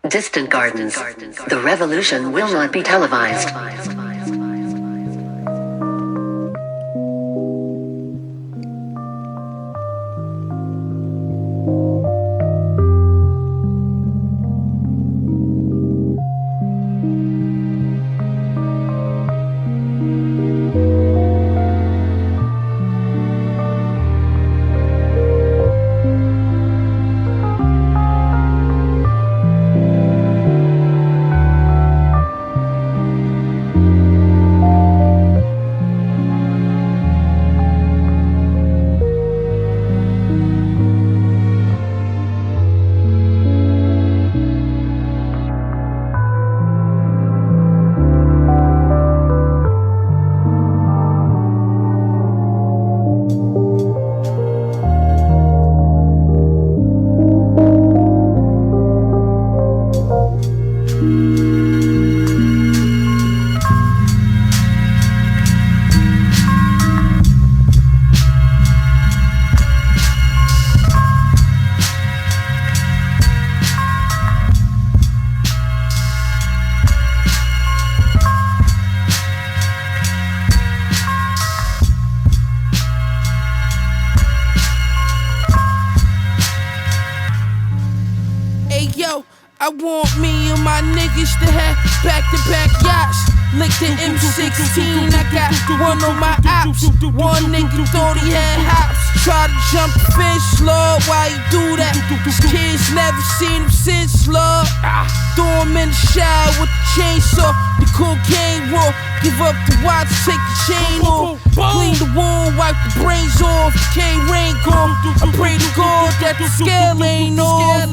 Distant Gardens. The revolution will not be televised. I want me and my niggas to have back-to-back yachts. Lick the M16, I got one on my ops. One nigga thought he had hops. Try to jump the fence, Lord, why you do that? Kids never seen him since, Lord. Throw him in the shower with the chainsaw. The cocaine raw, give up the watch, take the chain off. Clean the wound, wipe the brains off. Can't rain gone. I pray to God that the scale ain't off.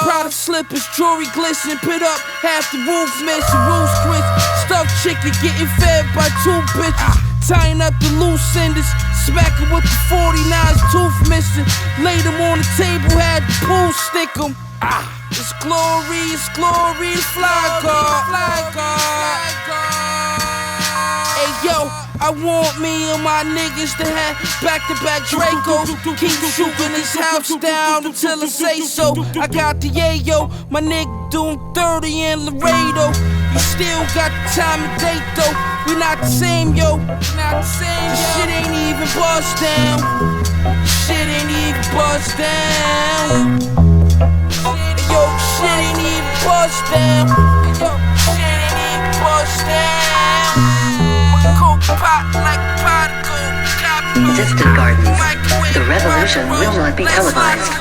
Proud of slippers, jewelry glisten, put up half the roof missing, roof twist. Stuffed chicken getting fed by two bitches. Tying up the loose enders, smacking with the 49's tooth missing. Laid them on the table, had the pool stick 'em. It's glory, fly guard. Hey yo, I want me and my niggas to have back-to-back Dracos. Keep shooting this house down until I say so. I got the yayo, my nigga doing 30 in Laredo. You still got the time and date though. We not the same, yo. This shit ain't even bust down. Shit ain't even bust down. Yo, shit ain't even bust down. Yo, shit ain't even bust down. Coke pop like particle. Distant Gardens. The revolution will not be televised.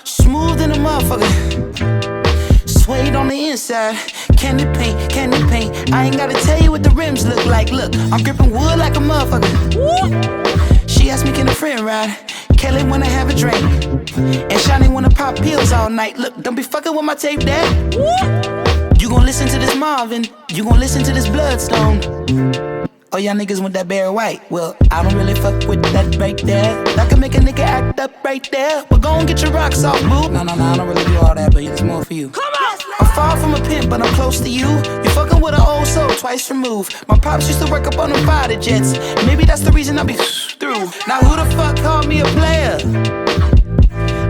Smooth in a motherfucker. Suede on the inside. Candy paint. I ain't gotta tell you what the rims look like. Look, I'm gripping wood like a motherfucker. She asked me, can a friend ride? Kelly wanna have a drink. And Shani wanna pop pills all night. Look, don't be fucking with my tape, dad. You gon' listen to this Marvin. You gon' listen to this Bloodstone. Oh, y'all niggas want that Barry White. Well, I don't really fuck with that right there. That can make a nigga act up right there. But go and get your rocks off, boo. No, I don't really do all that, but it's more for you. Come on! I'm far from a pimp, but I'm close to you. You're fucking with an old soul twice removed. My pops used to work up on them fighter jets. Maybe that's the reason I be through. Now who the fuck called me a player?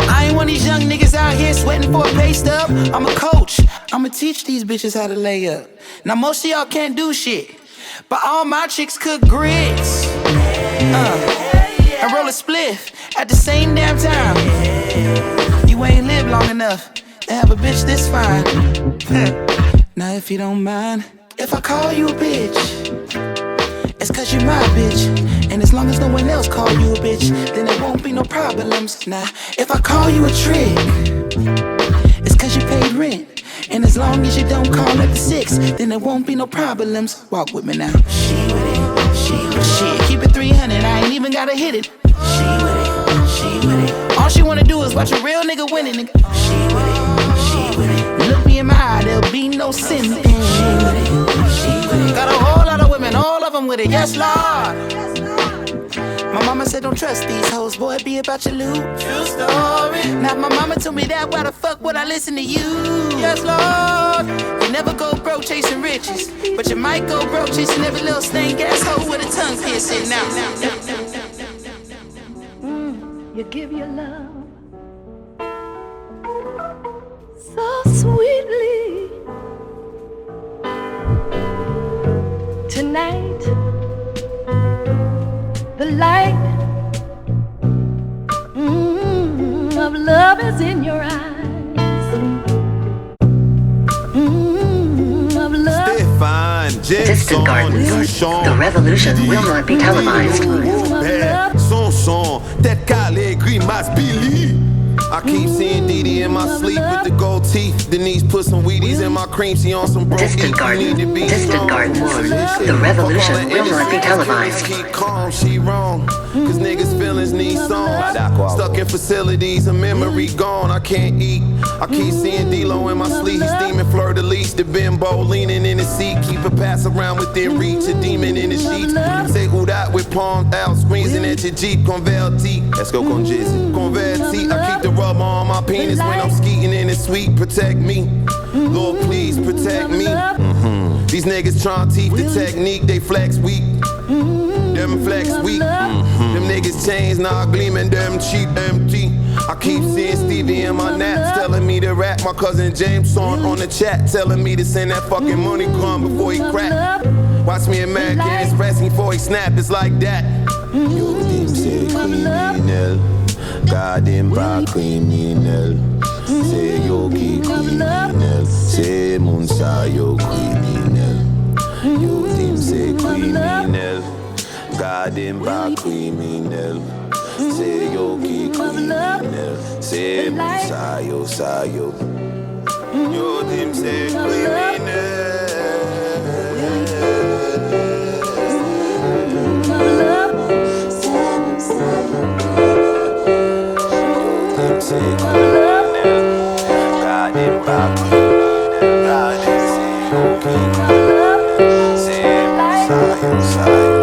I ain't one of these young niggas out here sweating for a pay stub. I'm a coach. I'ma teach these bitches how to lay up. Now most of y'all can't do shit, but all my chicks cook grits. I roll a spliff at the same damn time. You ain't lived long enough to have a bitch this fine. Now if you don't mind, if I call you a bitch, it's cause you're my bitch. And as long as no one else call you a bitch, then there won't be no problems. Now if I call you a trick, it's cause you paid rent. And as long as you don't call at the 6, then there won't be no problems. Walk with me now. She with it. Keep it 300, I ain't even gotta hit it. She with it. All she wanna do is watch a real nigga winning, nigga. She with it, she with it. Look me in my eye, there'll be no sin. She with it, she with it. Got a whole lot of women, all of them with it, yes Lord. My mama said don't trust these hoes, boy, be about your loot. True story. Now my mama told me that, why the fuck would I listen to you? Yes Lord. You never go broke chasing riches, but you might go broke chasing every little stank asshole with a tongue piercing now. You give your love so sweetly tonight. The light of love is in your eyes. Of love. Distant Gardens. The revolution will not be televised. Son, that calé grimace Billy. I keep seeing Dee Dee in my sleep with the gold teeth. Denise put some Wheaties in my cream. She on some broke Distant Gardens. Distant Gardens. The revolution will not be televised. Keep calm, she wrong. Cause niggas' feelings need songs. Stuck in facilities, a memory gone. I can't eat. I keep seeing D-Lo in my sleep. He's steaming fleur-de-lis. The bimbo leaning in his seat. Keep a pass around within reach. A demon in the sheets. Say who that with palm out. Squeezing at your Jeep. Converti. Let's go con Jizzy. Converti. I keep the rubber on my penis when I'm skeeting in it sweet. Protect me. Lord, please protect me. These niggas trying to teach the technique. They flex weak. Them flex weak. Them niggas chains now gleaming. Them cheap empty. I keep seeing Stevie in my naps telling me to rap. My cousin James on the chat telling me to send that fucking money come before he crack. Watch me American Express before he snap. It's like that. Yo, them say criminel. Garden bar criminel. Say yo ki criminel. Say Munsa yo criminel. Yo, them say criminel. Garden bar criminel. Say yo ki criminel. Say Munsa yo sayo. Yo, them say criminel. Say criminel, God in back criminel, God in say okay criminel, say Messiah, Messiah.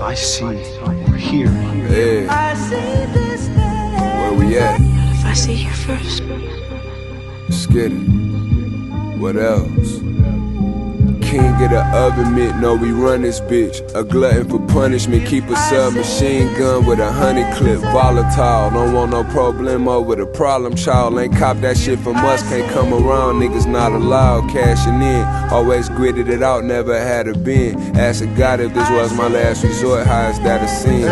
I see or hear. Hey. Where we at? If I see you first. Let's get it. What else? king of the oven mitt, know we run this bitch. A glutton for punishment, keep a submachine gun with 100 clip. Volatile, don't want no problemo with a problem child. Ain't cop that shit from us, can't come around, niggas not allowed. Cashing in, always gritted it out, never had a bin. Asking God if this was my last resort, how is that a sin?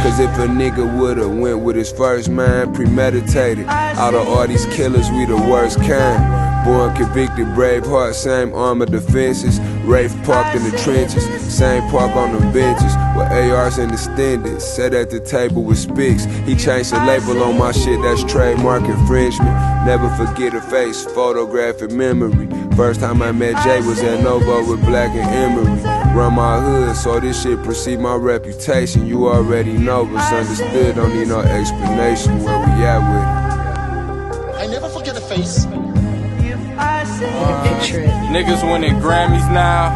Cause if a nigga would've went with his first mind, premeditated. Out of all these killers, we the worst kind. Born convicted, brave heart, same armor defenses. Rafe parked in the trenches, same park on the benches. With ARs and extended, sat at the table with Spicks. He changed the label on my shit, that's trademark infringement. Never forget a face, photographic memory. First time I met Jay was at Novo with Black and Emery. Run my hood, so this shit precede my reputation. You already know, but understood, don't need no explanation where we at with it. I never forget a face. Picture it. Niggas winning Grammys now,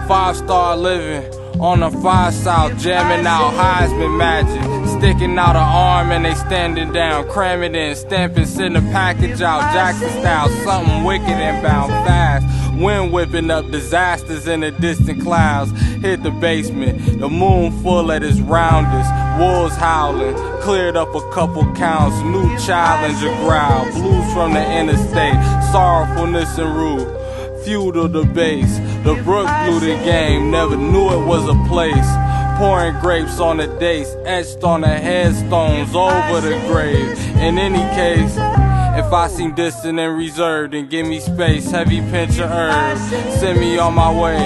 5-star living on the 5 South, jamming out Heisman magic, sticking out an arm and they standing down, cram it in, stamping, send a package out, Jackson style, something wicked and bound fast. Wind whipping up disasters in the distant clouds. Hit the basement, the moon full at its roundest. Wolves howling, cleared up a couple counts. New challenger growl, blues from the interstate. Sorrowfulness and rude, feudal debates. The brook blew the game, never knew it was a place. Pouring grapes on the dates, etched on the headstones over the grave. In any case, if I seem distant and reserved, then give me space, heavy pinch of herbs. Send me on my way,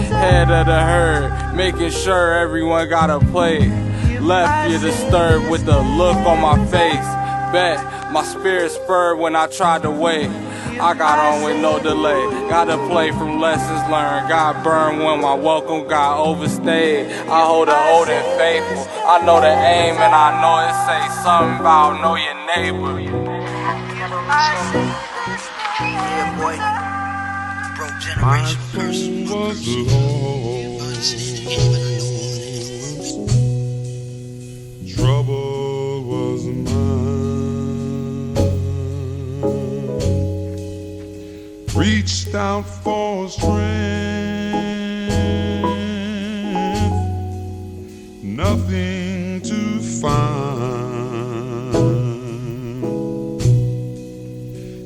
head of the herd, making sure everyone got a plate. Left you disturbed with the look on my face. Bet my spirit spurred when I tried to wait. I got on with no delay. Gotta play from lessons learned. Got burned when my welcome got overstayed. I hold the old and faithful. I know the aim and I know it say something about know your neighbor. Yeah, boy. Broke generation curse. Trouble was mine. Reached out for strength, nothing to find.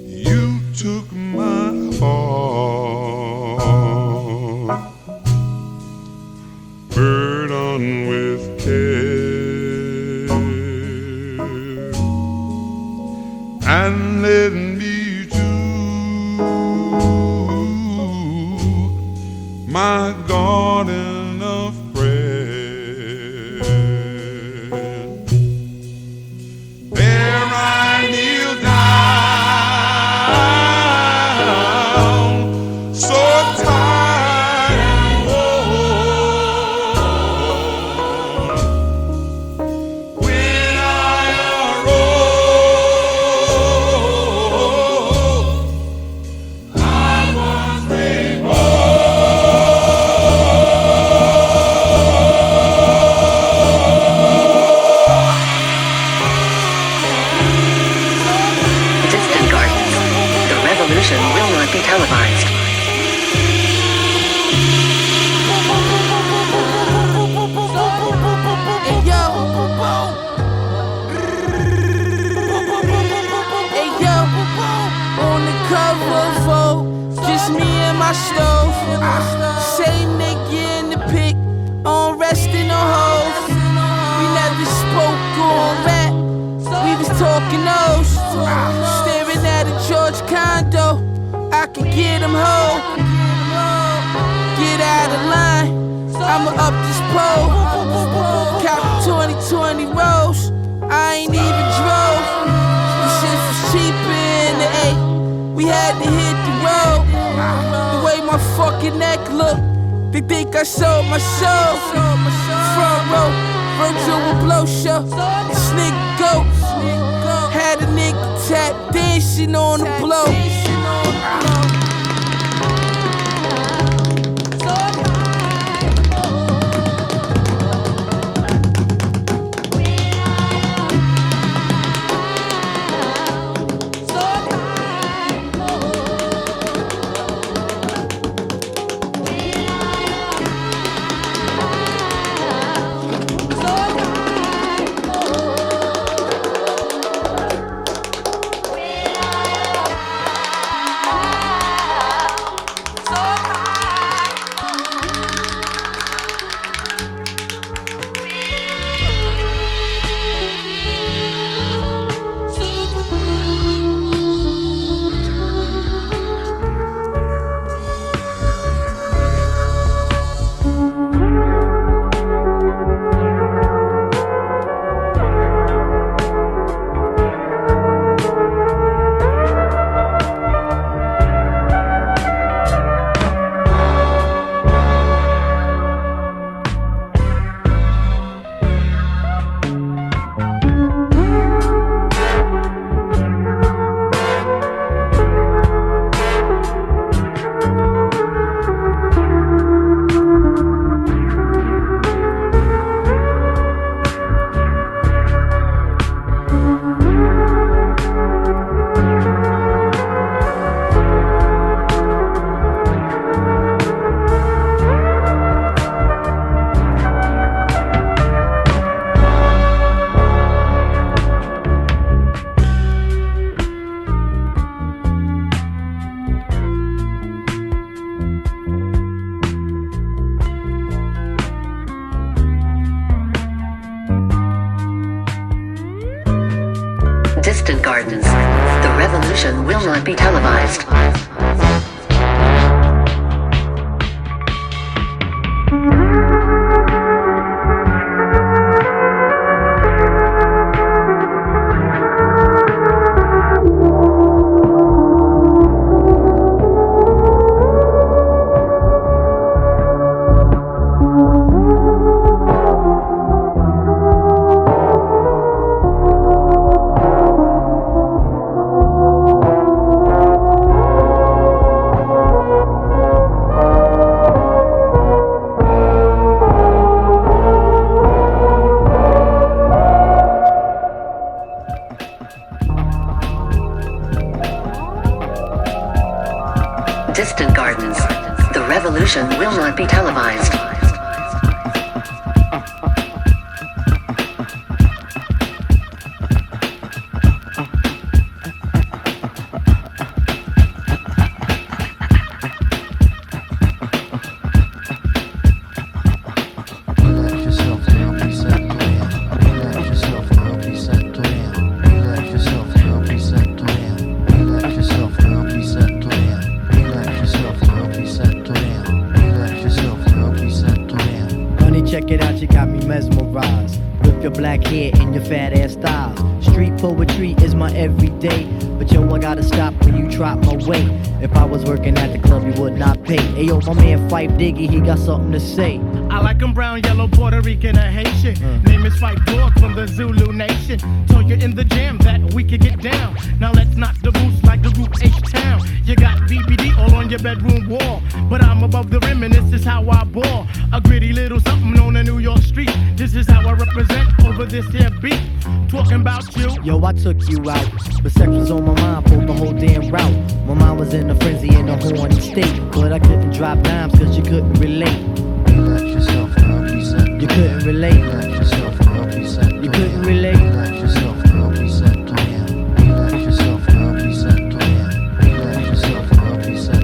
You took my heart, burdened with care, and led me to my garden of prayer. There I kneel down, so tired and worn. When I arose, I was reborn. Distant gardens. The revolution will not be televised. Hey yo, hey yo, on the cover of Vogue, just me and my stove. Same nigga in the pic, on resting on hoes. We never spoke on rap, we was talking O's. Staring at a George condo, I could get him home. Get out of line, I'ma up this pole. Cop 2020 rolls, I ain't even drove. The shit was cheaper in the A, we had to hit the road. The way my fucking neck look, they think I sold my soul. Front row, Virgil will blow show. This nigga go, had a nigga tap dancing on the blow. revolution will not be televised. Distant Gardens. The revolution will not be televised. Check it out, you got me mesmerized. With your black hair and your fat ass styles. Street poetry is my everyday. But yo, I gotta stop when you drop my weight. If I was working at the club, you would not pay. Ayo, my man Fife Diggy, he got something to say. I like him brown, yellow, Puerto Rican, or Haitian. Name is Fife Dog from the Zulu Nation. Told you in the jam that we could get down. Now let's knock the boots like the group H-Town. You got BBD all on your bedroom wall. But I'm above the rim and this is how I ball. A gritty little something on a New York street. This is how I represent over this here beat. Talking about you. Yo, I took you out. But sex was on my mind for the whole damn route. My mind was in a frenzy in a horny state. But I couldn't drop dimes cause you couldn't relate. Relax yourself, girl, reset. You couldn't relate. Relax yourself, girl, reset. You couldn't relate. Relax yourself, girl, reset. Relax yourself, girl, reset. Relax yourself, girl, reset.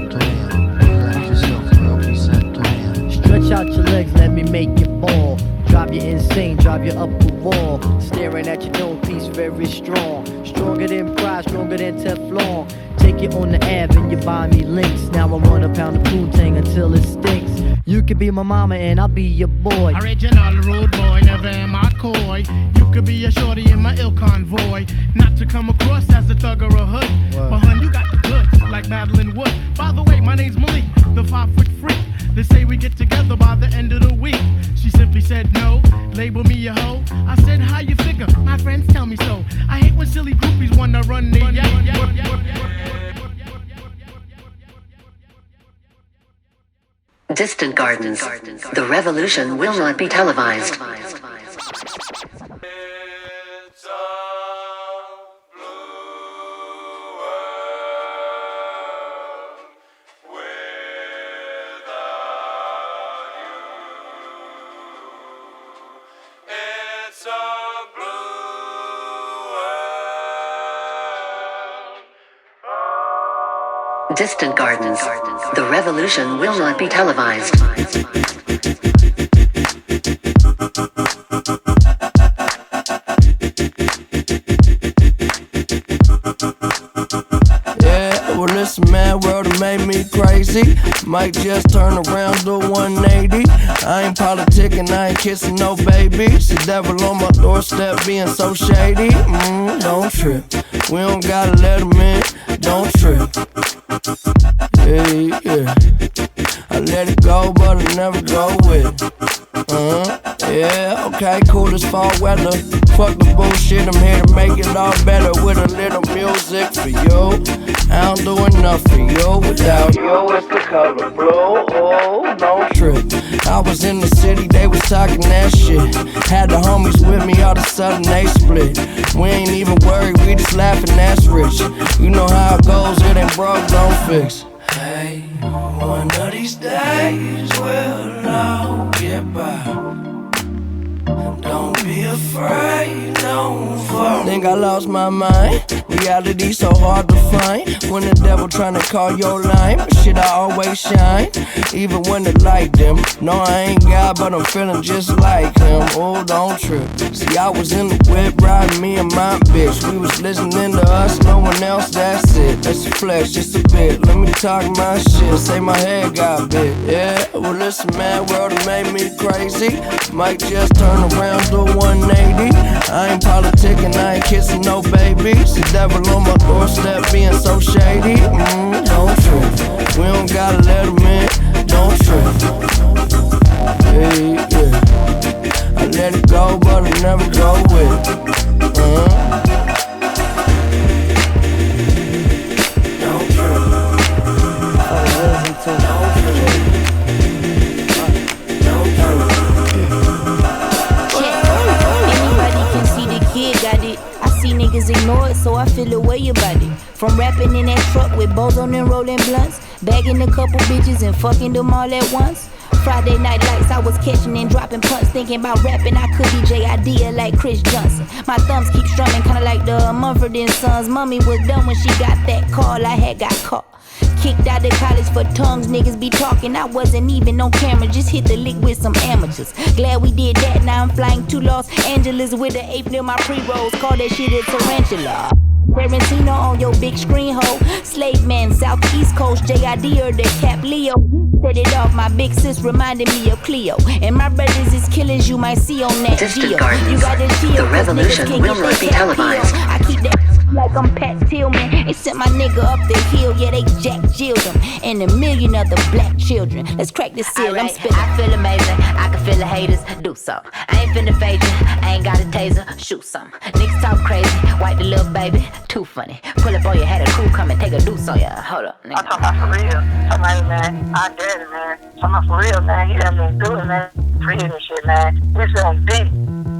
Relax yourself, girl, reset. Stretch out your legs, let me make you ball. Drive you insane, drive you up the wall. Staring at your dome piece, very strong. Stronger than pride, stronger than Teflon. Take you on the Ave and you buy me links. Now I want a pound of Poontang until it stinks. You could be my mama and I'll be your boy. Original rude boy, never am I coy. You could be a shorty in my ill convoy. Not to come across as a thug or a hood. But hun, you got the goods, like Madeline Wood. By the way, my name's Malik, the 5-foot freak. They say we get together by the end of the week. She simply said no, label me a hoe. I said, how you figure? My friends tell me so. I hate when silly groupies wanna run their Distant Gardens. The revolution will not be televised. Distant Gardens. The revolution will not be televised. Yeah, well this mad world that made me crazy. Might just turn around to 180. I ain't politicking, I ain't kissing no babies. The devil on my doorstep being so shady. Don't trip, we don't gotta let him in. Don't trip. Yeah. I let it go, but I never go with it. Yeah, okay, cool as fall weather. Fuck the bullshit, I'm here to make it all better with a little music for you. I don't do enough for you without you. It's the color blue. Oh, don't trip. I was in the city, they was talking that shit. Had the homies with me, all of a sudden they split. We ain't even worried, we just laughing, that's rich. You know how it goes, it ain't broke, don't fix. Hey, one of these days we'll all get by. Don't be afraid, no fuck. Think I lost my mind. Reality so hard to find. When the devil tryna call your line, but shit I always shine. Even when the light dim. No, I ain't God, but I'm feeling just like him. Oh, don't trip. See, I was in the whip riding me and my bitch. We was listening to us, no one else, that's it. That's the flex, just a bit. Let me talk my shit, say my head got big. Yeah, well listen man, world has made me crazy. Might just turn around to 180. I ain't politicking, I ain't kissing no babies. The devil on my doorstep being so shady. Don't trip, we don't gotta let him in. Don't trip. Hey, yeah. I let it go, but I never go with it. Don't trip. Anybody can see the kid got it. I see niggas ignore it, so I feel a way about it. From rapping in that truck with bozo and rolling blunts, bagging a couple bitches and fucking them all at once. Friday night lights, I was catching and dropping punts, thinking about rapping. I could be J.I.D. like Chris Johnson. My thumbs keep strumming, kinda like the Mumford & Sons. Mommy was done when she got that call. I had got caught. Kicked out of college for tongues, niggas be talking. I wasn't even on camera, just hit the lick with some amateurs. Glad we did that, now I'm flying to Los Angeles with the 8th near my pre-rolls. Call that shit a tarantula. Tarantino on your big screen hole. Slave man, Southeast Coast, J.I.D. or the Cap Leo. Set it off, my big sis reminded me of Cleo. And my brothers is killers you might see on that Distant Geo. Gardens. You gotta chill, The revolution will not be televised. I keep that like I'm Pat Tillman. They sent my nigga up the hill, yeah, they Jack Jilled him. And a million other black children. Let's crack this seal, I'm spitting. I feel amazing, I can feel the haters do something. I ain't finna fade you, I ain't got a taser, shoot something. Niggas talk crazy, wipe the little baby, too funny. Pull up on your head, a crew come and take a deuce on ya. Hold up, nigga. I'm talking about for real. Somebody, man, I did it, man. I'm talking about for real, man. You done been through it, man. Free and shit, man. This on deep.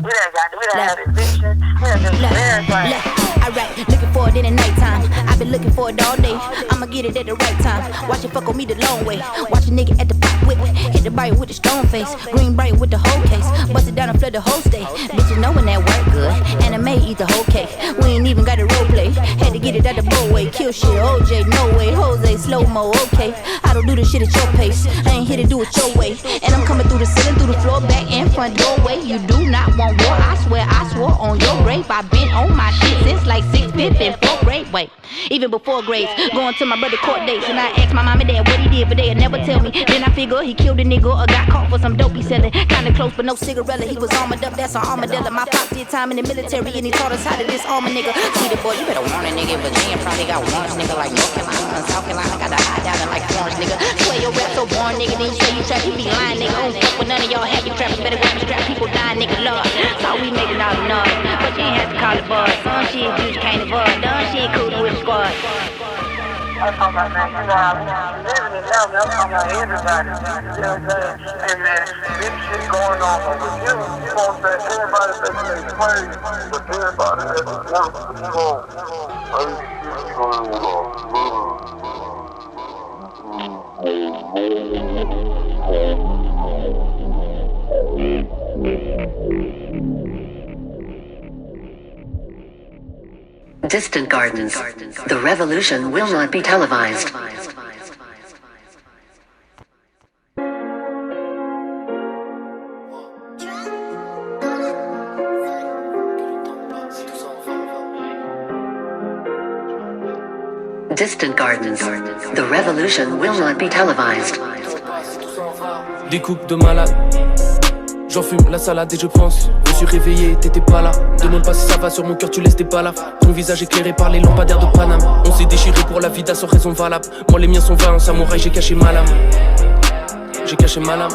We done had eviction. We done been everything. Alright, looking for it in the nighttime. I've been looking for it all day. I'ma get it at the right time. Watch it fuck on me the long way. Watch a nigga at the pop whip. Hit the bite with the stone face. Green bright with the whole case. Bust it down and flood the whole state. Bitches knowing that work good. Anime eat the whole cake. We ain't even got a role play. Had to get it out the bow way. Kill shit, OJ, no way. Jose, slow mo, okay. I don't do this shit at your pace. I ain't here to do it your way. And I'm coming through the ceiling, through the floor, back and front doorway. You do not want war. I swear I swore on your grave. I've been on my shit since like 6th, 5th, and 4th grade. Wait, even before grades. Going to my brother court dates. And I asked my mom and dad what he did, but they'd never tell me. Then I figure he killed a nigga or got caught for some dope he selling. Kinda close, but no cigarette. He was armored up, that's an armadillo. My pop did time in the military and he taught us how to disarm a nigga. See the boy, you better warn a nigga in Virginia. Probably got warrants, nigga, like North Carolina, South Carolina. Got to hide down in like Florence, nigga. Swear your rap so born, nigga. Then you say you trap, you be lying, nigga. Don't fuck with none of y'all happy trappers. Better grab the strap, people dying, nigga, love. So we making all the noise, but you ain't have to call it buzz. Some shit you just can't avoid. Dumb shit cool with the squad. I'm talking about, man, you know how we living it now, man. I'm talking about everybody. You know what I'm saying? And man, this shit going on over you. You know what I'm saying? Everybody thinks they crazy, but everybody has to work. You know, everything's going on. Distant Gardens. The revolution will not be televised. Distant Gardens. The revolution will not be televised. Des coupes de malade. J'en fume la salade et je pense. Je me suis réveillé, t'étais pas là. Demande pas si ça va sur mon cœur, tu laisses tes balafres. Ton visage éclairé par les lampadaires de Paname. On s'est déchiré pour la vida sans raison valable. Moi les miens sont vains, en samouraï, j'ai caché ma lame. J'ai caché ma lame.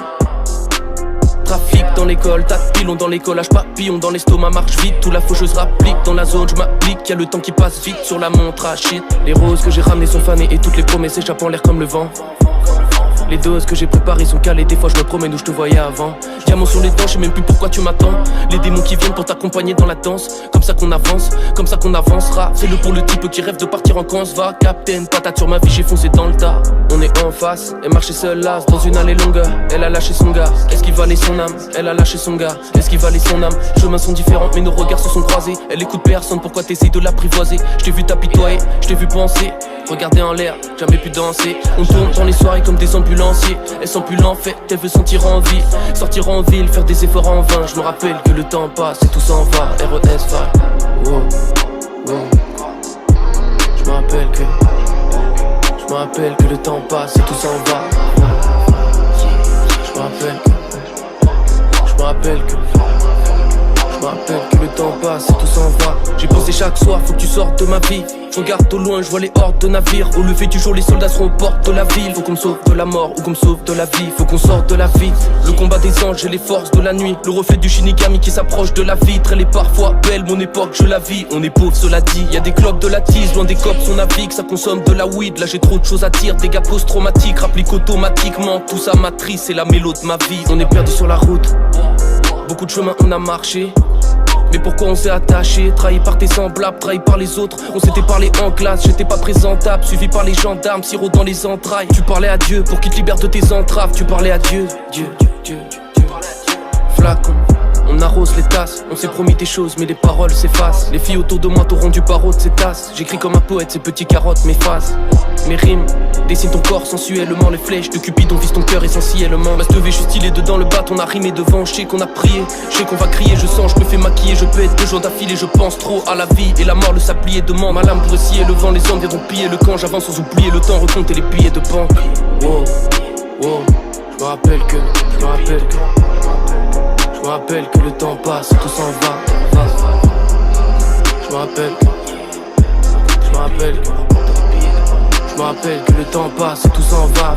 Trafic dans l'école, tas de pilons dans l'écolage, papillon dans l'estomac, marche vite. Tout la faucheuse rapplique dans la zone, je m'applique. Y'a le temps qui passe vite sur la montre à shit. Les roses que j'ai ramenées sont fanées et toutes les promesses échappent en l'air comme le vent. Les doses que j'ai préparées sont calées, des fois je me promène où je te voyais avant. Diamant sur les dents, je sais même plus pourquoi tu m'attends. Les démons qui viennent pour t'accompagner dans la danse. Comme ça qu'on avance, comme ça qu'on avancera. Fais-le pour le type qui rêve de partir en camp, se va. Captain, patate sur ma vie, j'ai foncé dans le tas. On est en face, elle marchait seule là, dans une allée longue. Elle a lâché son gars, est-ce qu'il valait son âme? Elle a lâché son gars, est-ce qu'il valait son âme? Chemins sont différents mais nos regards se sont croisés. Elle écoute personne, pourquoi t'essayes de l'apprivoiser? Je t'ai vu t'apitoyer, je t'ai vu penser. Regarder en l'air, jamais pu danser. On tourne dans les soirées comme des ambulanciers. Elle sent plus l'enfer, elle veut sentir en vie. Sortir en ville, faire des efforts en vain. Je me rappelle que le temps passe et tout s'en va. Resval. Wow, wow. Je me rappelle que le temps passe et tout s'en va. Je me rappelle que le temps passe et tout s'en va. J'ai pensé chaque soir, faut que tu sortes de ma vie. Je regarde au loin, je vois les hordes de navires. Au lever du jour, les soldats seront aux portes de la ville. Faut qu'on me sauve de la mort ou qu'on me sauve de la vie. Faut qu'on sorte de la vie. Le combat des anges et les forces de la nuit. Le reflet du Shinigami qui s'approche de la vitre. Elle est parfois belle, mon époque, je la vis. On est pauvre, cela dit. Y a des clopes de la tise, loin des cops, on navigue. Ça consomme de la weed. Là j'ai trop de choses à dire. Dégâts post-traumatiques, rapplique automatiquement. Tout ça matrice, c'est la mélo de ma vie. On est perdu sur la route. Beaucoup de chemins on a marché. Mais pourquoi on s'est attaché? Trahi par tes semblables, trahi par les autres. On s'était parlé en classe, j'étais pas présentable. Suivi par les gendarmes, sirop dans les entrailles. Tu parlais à Dieu pour qu'il te libère de tes entraves. Tu parlais à Dieu, Dieu. Flacon, on arrose les tasses. On s'est promis des choses mais les paroles s'effacent. Les filles autour de moi t'auront du barreau de ces tasses. J'écris comme un poète, ces petits carottes m'effacent. Mes rimes dessinent ton corps sensuellement. Les flèches de Cupidon visent ton cœur essentiellement. Ma stevée, je suis stylé dedans le bat, on a rimé devant. Je sais qu'on a prié, je sais qu'on va crier. Je sens, je me fais maquiller, je pète 2 jours d'affilée. Je pense trop à la vie et la mort, le sablier demande. Ma lame pour scier le vent, les hommes viendront piller le camp. J'avance sans oublier le temps, recompter les billets de banque. Wow, wow, je me rappelle que le temps passe, tout s'en va. Je me rappelle que le temps passe et tout s'en va.